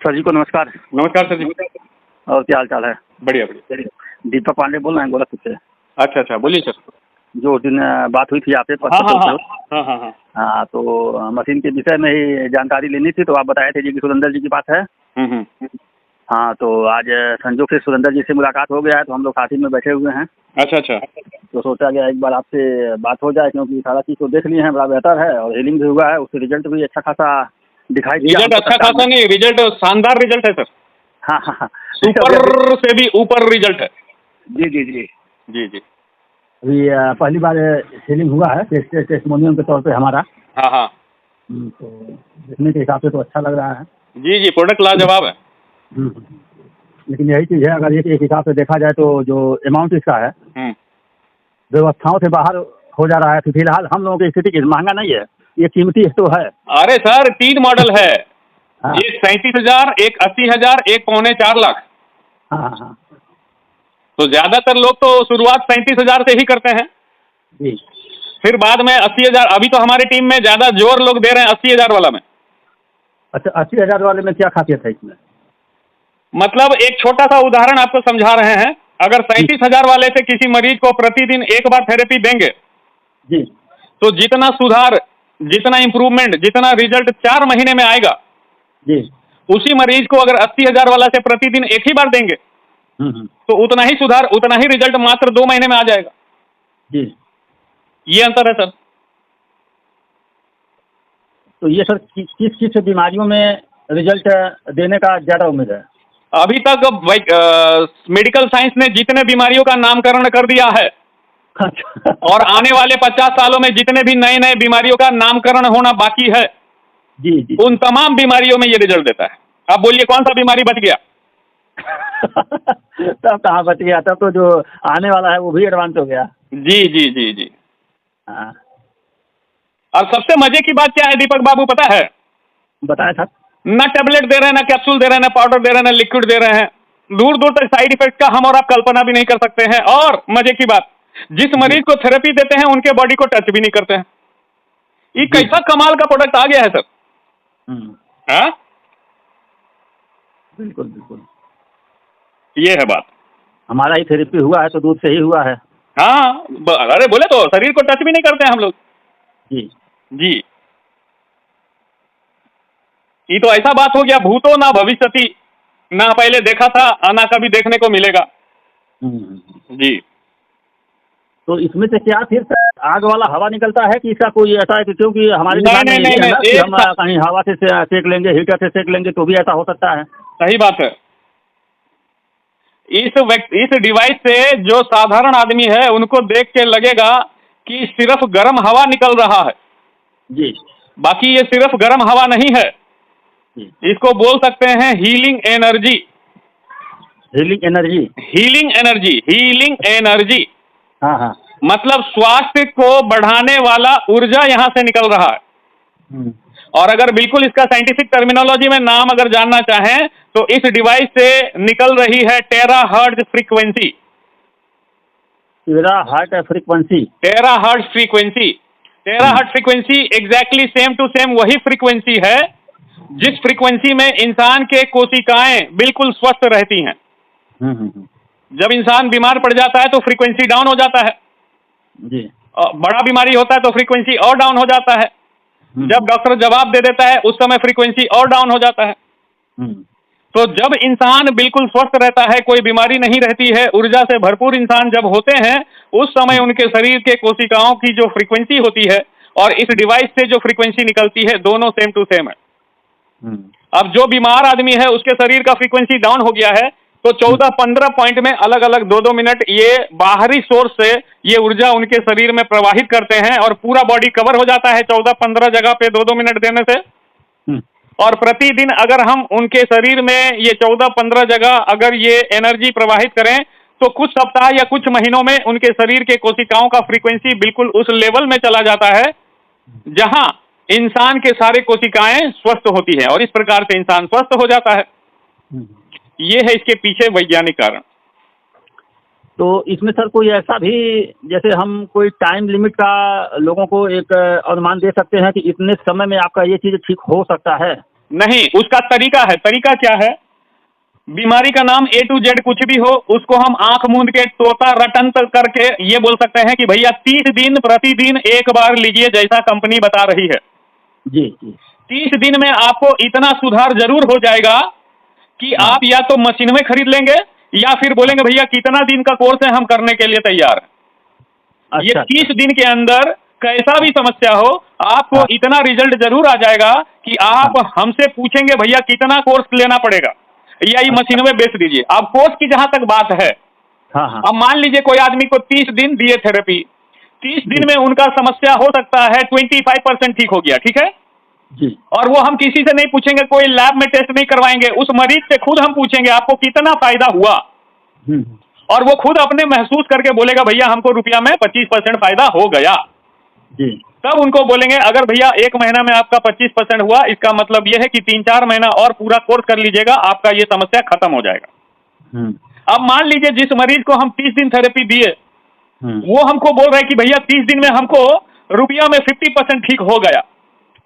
Sir जी को नमस्कार। नमस्कार सर जी। और क्या हाल चाल है? बढ़िया बढ़िया। दीपक पांडे बोल रहे हैं गोरखपुर से। अच्छा अच्छा, बोलिए सर। जो दिन बात हुई थी आपसे हाँ हाँ हाँ हाँ हाँ हाँ हाँ, तो मशीन के विषय में ही जानकारी लेनी थी, तो आप बताए थे जी कि सुरेंद्र जी की बात है। हाँ, तो आज संजोग से सुरेंद्र जी से मुलाकात हो गया है, तो हम लोग साथी में बैठे हुए हैं। अच्छा अच्छा। तो सोचा गया एक बार आपसे बात हो जाए, क्योंकि सारा चीज़ तो देख लिए हैं, बड़ा बेहतर है और हीलिंग भी हुआ है, उससे रिजल्ट भी अच्छा खासा दिखाई दिया। रिजल्ट अच्छा खासा नहीं, रिजल्ट शानदार रिजल्ट है सर। हाँ हाँ हाँ, ऊपर से भी ऊपर रिजल्ट है। जी जी जी जी जी। अभी पहली बार हीलिंग हुआ है टेस्टिमोनियम के तौर पे हमारा। हाँ हाँ। तो देखने के हिसाब से तो अच्छा लग रहा है। जी जी, प्रोडक्ट लाजवाब है। लेकिन यही चीज़ है, अगर एक हिसाब से देखा जाए तो जो अमाउंट इसका है व्यवस्थाओं से बाहर हो जा रहा है। तो फिलहाल हम लोगों की स्थिति महंगा नहीं है, ये कीमती तो है। अरे सर, 3 मॉडल है। हाँ। एक 37,000, एक 80,000, एक 3.25 लाख। हाँ हाँ। तो ज्यादातर लोग तो शुरुआत 37,000 से ही करते हैं, जी। फिर बाद में 80,000। अभी तो हमारी टीम में ज्यादा जोर लोग दे रहे हैं 80,000 वाला में। अच्छा, 80,000 वाले में क्या खासियत है इसमें? मतलब एक छोटा सा उदाहरण आपको समझा रहे हैं। अगर 37,000 वाले से किसी मरीज को प्रतिदिन एक बार थेरेपी देंगे जी, तो जितना सुधार, जितना इंप्रूवमेंट, जितना रिजल्ट 4 महीने में आएगा, जी। उसी मरीज को अगर 80,000 वाला से प्रतिदिन एक ही बार देंगे तो उतना ही सुधार, उतना ही रिजल्ट मात्र 2 महीने में आ जाएगा। जी। ये अंतर है सर। तो ये सर किस किस बीमारियों में रिजल्ट देने का ज़्यादा उम्मीद है? अभी तक मेडिकल साइंस ने जितने बीमारियों का नामकरण कर दिया है और आने वाले 50 सालों में जितने भी नए नए बीमारियों का नामकरण होना बाकी है, जी जी, उन तमाम बीमारियों में ये रिजल्ट देता है। अब बोलिए कौन सा बीमारी बच गया? तब कहाँ बच गया, तब तो जो आने वाला है वो भी एडवांस हो गया। जी जी जी जी। हाँ। और सबसे मजे की बात क्या है दीपक बाबू, पता है? बताया था। ना टेबलेट दे रहे हैं, ना कैप्सूल दे रहे हैं, ना पाउडर दे रहे हैं, ना लिक्विड दे रहे हैं। दूर दूर तक साइड इफेक्ट का हम और आप कल्पना भी नहीं कर सकते हैं। और मजे की बात, जिस मरीज को थेरेपी देते हैं उनके बॉडी को टच भी नहीं करते हैं। ये कैसा कमाल का प्रोडक्ट आ गया है सर। हाँ, बिल्कुल बिल्कुल, ये है बात। हमारा ही थेरेपी हुआ है तो दूध से ही हुआ है। हाँ, अरे बोले तो शरीर को टच भी नहीं करते हैं हम लोग। जी जी, ये तो ऐसा बात हो गया, भूतो ना भविष्यति, ना पहले देखा था ना कभी देखने को मिलेगा। जी। तो इसमें से क्या फिर आग वाला हवा निकलता है कि इसका कोई ऐसा है कि, क्योंकि हमारे नहीं, दिमाग में नहीं, ये है ना नहीं, कि हम कहीं हवा से सेक लेंगे, हीटर से सेक लेंगे तो भी ऐसा हो सकता है। सही बात है। इस डिवाइस से जो साधारण आदमी है उनको देख के लगेगा कि सिर्फ गर्म हवा निकल रहा है। जी। बाकी ये सिर्फ गर्म हवा नहीं है, इसको बोल सकते हैं healing energy. Healing energy. Healing energy, healing energy. हाँ हाँ। मतलब स्वास्थ्य को बढ़ाने वाला ऊर्जा यहां से निकल रहा है। और अगर बिल्कुल इसका साइंटिफिक टर्मिनोलॉजी में नाम अगर जानना चाहें तो इस डिवाइस से निकल रही है terahertz frequency. Terahertz frequency. Terahertz frequency. Terahertz frequency exactly same to same वही फ्रीक्वेंसी है जिस फ्रीक्वेंसी में इंसान के कोशिकाएं बिल्कुल स्वस्थ रहती हैं। जब इंसान बीमार पड़ जाता है तो फ्रीक्वेंसी डाउन हो जाता है जी। बड़ा बीमारी होता है तो फ्रीक्वेंसी और डाउन हो जाता है। जब डॉक्टर जवाब दे देता है उस समय फ्रीक्वेंसी और डाउन हो जाता है। तो जब इंसान बिल्कुल स्वस्थ रहता है, कोई बीमारी नहीं रहती है, ऊर्जा से भरपूर इंसान जब होते हैं, उस समय उनके शरीर के कोशिकाओं की जो फ्रीक्वेंसी होती है और इस डिवाइस से जो फ्रीक्वेंसी निकलती है दोनों सेम टू सेम है। अब जो बीमार आदमी है उसके शरीर का फ्रीक्वेंसी डाउन हो गया है तो 14-15 पॉइंट में अलग अलग 2-2 मिनट ये बाहरी सोर्स से ये ऊर्जा उनके शरीर में प्रवाहित करते हैं और पूरा बॉडी कवर हो जाता है 14-15 जगह पे 2-2 मिनट देने से। और प्रतिदिन अगर हम उनके शरीर में ये 14-15 जगह अगर ये एनर्जी प्रवाहित करें तो कुछ सप्ताह या कुछ महीनों में उनके शरीर के कोशिकाओं का फ्रीक्वेंसी बिल्कुल उस लेवल में चला जाता है जहां इंसान के सारे कोशिकाएं स्वस्थ होती हैं और इस प्रकार से इंसान स्वस्थ हो जाता है। ये है इसके पीछे वैज्ञानिक कारण। तो इसमें सर कोई ऐसा भी, जैसे हम कोई टाइम लिमिट का लोगों को एक अनुमान दे सकते हैं कि इतने समय में आपका ये चीज़ ठीक हो सकता है? नहीं, उसका तरीका है। तरीका क्या है? बीमारी का नाम A to Z कुछ भी हो, उसको हम आंख मूंद के तोता रटन करके ये बोल सकते हैं कि भैया 30 दिन प्रतिदिन एक बार लीजिए, जैसा कंपनी बता रही है। जी जी। 30 दिन में आपको इतना सुधार जरूर हो जाएगा कि हाँ। आप या तो मशीन में खरीद लेंगे या फिर बोलेंगे भैया कितना दिन का कोर्स है, हम करने के लिए तैयार हैं। ये अच्छा 30 दिन के अंदर कैसा भी समस्या हो, आपको हाँ। इतना रिजल्ट जरूर आ जाएगा कि आप हमसे पूछेंगे भैया कितना कोर्स लेना पड़ेगा, या ये मशीन में बेच दीजिए। अब कोर्स की जहां तक बात है, हाँ हाँ। अब मान लीजिए कोई आदमी को 30 दिन दिए थेरेपी, 30 दिन में उनका समस्या हो सकता है 25% ठीक हो गया, ठीक है जी। और वो हम किसी से नहीं पूछेंगे, कोई लैब में टेस्ट नहीं करवाएंगे, उस मरीज से खुद हम पूछेंगे आपको कितना फायदा हुआ, और वो खुद अपने महसूस करके बोलेगा भैया हमको रुपया में 25% फायदा हो गया। जी। तब उनको बोलेंगे अगर भैया 1 महीना में आपका 25% हुआ, इसका मतलब यह है कि 3-4 महीना और पूरा कोर्स कर लीजिएगा, आपका ये समस्या खत्म हो जाएगा। अब मान लीजिए जिस मरीज को हम 30 दिन थेरेपी दिए, वो हमको बोल रहे हैं कि भैया 30 दिन में हमको रुपया में 50% ठीक हो गया।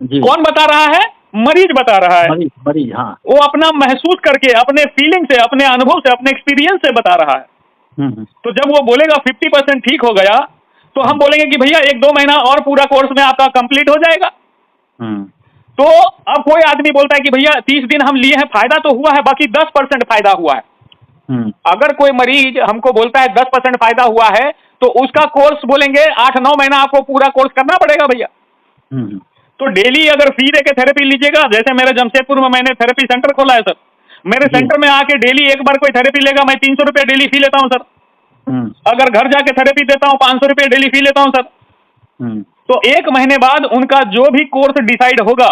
जी। कौन बता रहा है? मरीज बता रहा है। मरीज हाँ। वो अपना महसूस करके, अपने फीलिंग से, अपने अनुभव से, अपने एक्सपीरियंस से बता रहा है। तो जब वो बोलेगा 50% ठीक हो गया, तो हम बोलेंगे कि भैया 1-2 महीना और पूरा कोर्स में आपका कंप्लीट हो जाएगा। तो अब कोई आदमी बोलता है कि भैया 30 दिन हम लिए हैं, फायदा तो हुआ है, बाकी 10% फायदा हुआ है। अगर कोई मरीज हमको बोलता है 10% फायदा हुआ है, तो उसका कोर्स बोलेंगे 8-9 महीना आपको पूरा कोर्स करना पड़ेगा भैया। तो डेली अगर फी दे के थेरेपी लीजिएगा, जैसे मेरे जमशेदपुर में मैंने थेरेपी सेंटर खोला है सर, मेरे सेंटर में आके डेली एक बार कोई थेरेपी लेगा, मैं 300 रुपये डेली फी लेता हूँ सर। अगर घर जाके थेरेपी देता हूँ 500 रुपये डेली फी लेता हूँ सर। तो 1 महीने बाद उनका जो भी कोर्स डिसाइड होगा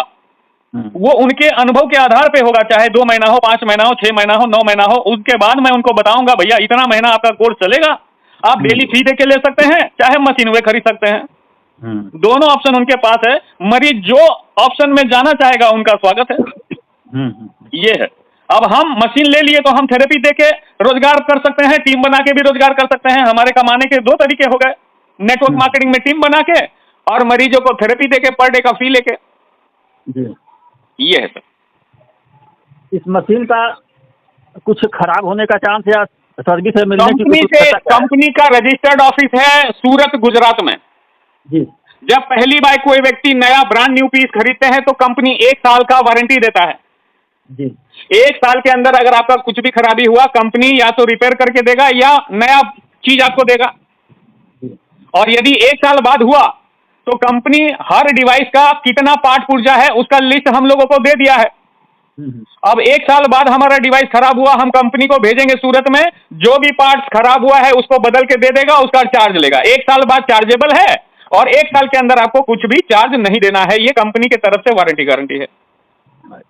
वो उनके अनुभव के आधार पे होगा, चाहे 2 महीना हो, 5 महीना हो, 6 महीना हो, 9 महीना हो। उसके बाद मैं उनको बताऊंगा भैया इतना महीना आपका कोर्स चलेगा, आप डेली फी दे के ले सकते हैं, चाहे मशीन वे खरीद सकते हैं। दोनों ऑप्शन उनके पास है। मरीज जो ऑप्शन में जाना चाहेगा उनका स्वागत है। ये है। अब हम मशीन ले लिए तो हम थेरेपी देके रोजगार कर सकते हैं, टीम बना के भी रोजगार कर सकते हैं। हमारे कमाने के 2 तरीके हो गए, नेटवर्क मार्केटिंग में टीम बना के और मरीजों को थेरेपी देके पर डे का फी लेके। ये है सर। इस मशीन का कुछ खराब होने का चांस या सर्विस है मिलने कंपनी की? से कंपनी का रजिस्टर्ड ऑफिस है सूरत गुजरात में। जी। जब पहली बार कोई व्यक्ति नया ब्रांड न्यू पीस खरीदते हैं तो कंपनी 1 साल का वारंटी देता है। जी। 1 साल के अंदर अगर आपका कुछ भी खराबी हुआ, कंपनी या तो रिपेयर करके देगा या नया चीज आपको देगा। और यदि 1 साल बाद हुआ तो कंपनी हर डिवाइस का कितना पार्ट पुर्जा है उसका लिस्ट हम लोगों को दे दिया है। अब 1 साल बाद हमारा डिवाइस खराब हुआ, हम कंपनी को भेजेंगे सूरत में, जो भी पार्ट्स खराब हुआ है उसको बदल के दे देगा, उसका चार्ज लेगा। 1 साल बाद चार्जेबल है और 1 साल के अंदर आपको कुछ भी चार्ज नहीं देना है। ये कंपनी की तरफ से वारंटी गारंटी है।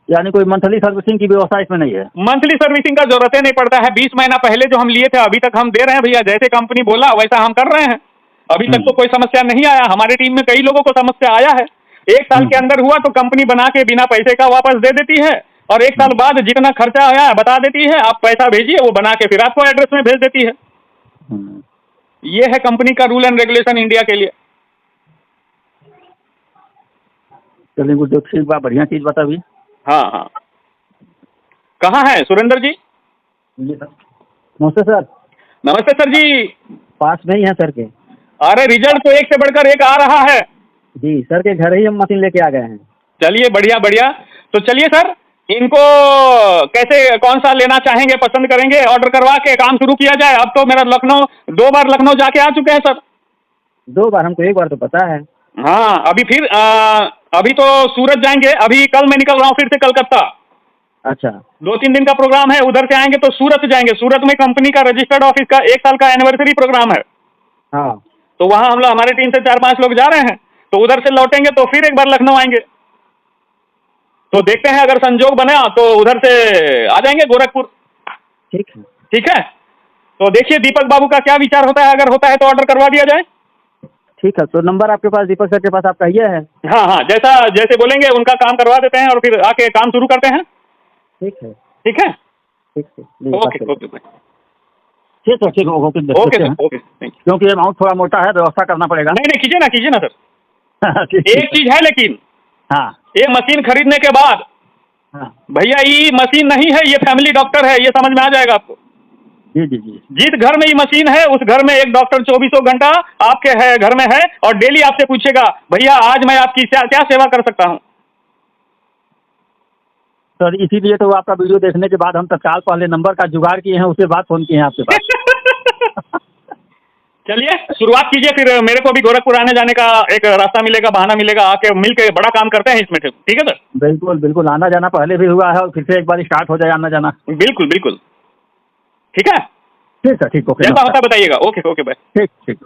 यानी कोई मंथली सर्विसिंग की व्यवस्था इसमें नहीं है? मंथली सर्विसिंग का जरूरत नहीं पड़ता है। 20 महीना पहले जो हम लिए थे अभी तक हम दे रहे हैं भैया, जैसे कंपनी बोला वैसा हम कर रहे हैं। अभी तक तो कोई समस्या नहीं आया। हमारी टीम में कई लोगों को समस्या आया है। 1 साल के अंदर हुआ तो कंपनी बना के बिना पैसे का वापस दे देती है और 1 साल बाद जितना खर्चा आया है बता देती है, आप पैसा भेजिए, वो बना के फिर आपको एड्रेस में भेज देती है। ये है कंपनी का रूल एंड रेगुलेशन इंडिया के लिए। चलिए गुड, ठीक बा, बढ़िया चीज बता भी। हाँ हाँ। कहाँ है सुरेंद्र जी? नमस्ते सर। नमस्ते सर जी। पास में ही है सर के। अरे रिजल्ट तो एक से बढ़कर एक आ रहा है जी। सर के घर ही हम मशीन लेके आ गए हैं। चलिए बढ़िया बढ़िया। तो चलिए सर, इनको कैसे कौन सा लेना चाहेंगे, पसंद करेंगे, ऑर्डर करवा के काम शुरू किया जाए। अब तो मेरा 2 बार लखनऊ जाके आ चुके हैं सर। 2 बार? हमको 1 बार तो पता है। हाँ, अभी फिर अभी तो सूरत जाएंगे। अभी कल मैं निकल रहा हूँ फिर से कलकत्ता। अच्छा। 2-3 दिन का प्रोग्राम है, उधर से आएंगे तो सूरत जाएंगे। सूरत में कंपनी का रजिस्टर्ड ऑफिस का 1 साल का एनिवर्सरी प्रोग्राम है। हाँ। तो वहाँ हम लोग, हमारी टीम से 4-5 लोग जा रहे हैं, तो उधर से लौटेंगे तो फिर एक बार लखनऊ आएंगे। तो देखते हैं अगर संजोग बना तो उधर से आ जाएंगे गोरखपुर। ठीक है। ठीक है। तो देखिए दीपक बाबू का क्या विचार होता है, अगर होता है तो ऑर्डर करवा दिया जाए। ठीक है। तो नंबर आपके पास, दीपक सर के पास आपका ये है? हाँ हाँ, जैसे बोलेंगे उनका काम करवा देते हैं और फिर आके काम शुरू करते हैं। ठीक है। ठीक है। ठीक है। ओके ओके ठीक है। ठीक okay okay okay, thank you. क्योंकि अमाउंट थोड़ा मोटा है, व्यवस्था करना पड़ेगा। नहीं कीजिए ना सर। एक चीज है लेकिन, हाँ। ये मशीन खरीदने के बाद हाँ भैया ये मशीन नहीं है, ये फैमिली डॉक्टर है, ये समझ में आ जाएगा आपको। जी जी जी। जिस घर में ये मशीन है उस घर में एक डॉक्टर 24 घंटा आपके है घर में है, और डेली आपसे पूछेगा भैया आज मैं आपकी क्या सेवा कर सकता हूँ। सर इसीलिए तो आपका वीडियो देखने के बाद हम तत्काल पहले नंबर का जुगाड़ किए हैं, उसके बाद फोन किए हैं आपके पास। चलिए शुरुआत कीजिए, फिर मेरे को भी गोरखपुर आने जाने का एक रास्ता मिलेगा, बहाना मिलेगा, आके मिल के बड़ा काम करते हैं इसमें। ठीक है सर? बिल्कुल बिल्कुल, आना जाना पहले भी हुआ है और फिर से एक बार स्टार्ट हो जाए आना जाना। बिल्कुल बिल्कुल, ठीक है। ठीक है, ठीक, ओके, जैसा होता है बताइएगा। Okay okay bye. ठीक ठीक।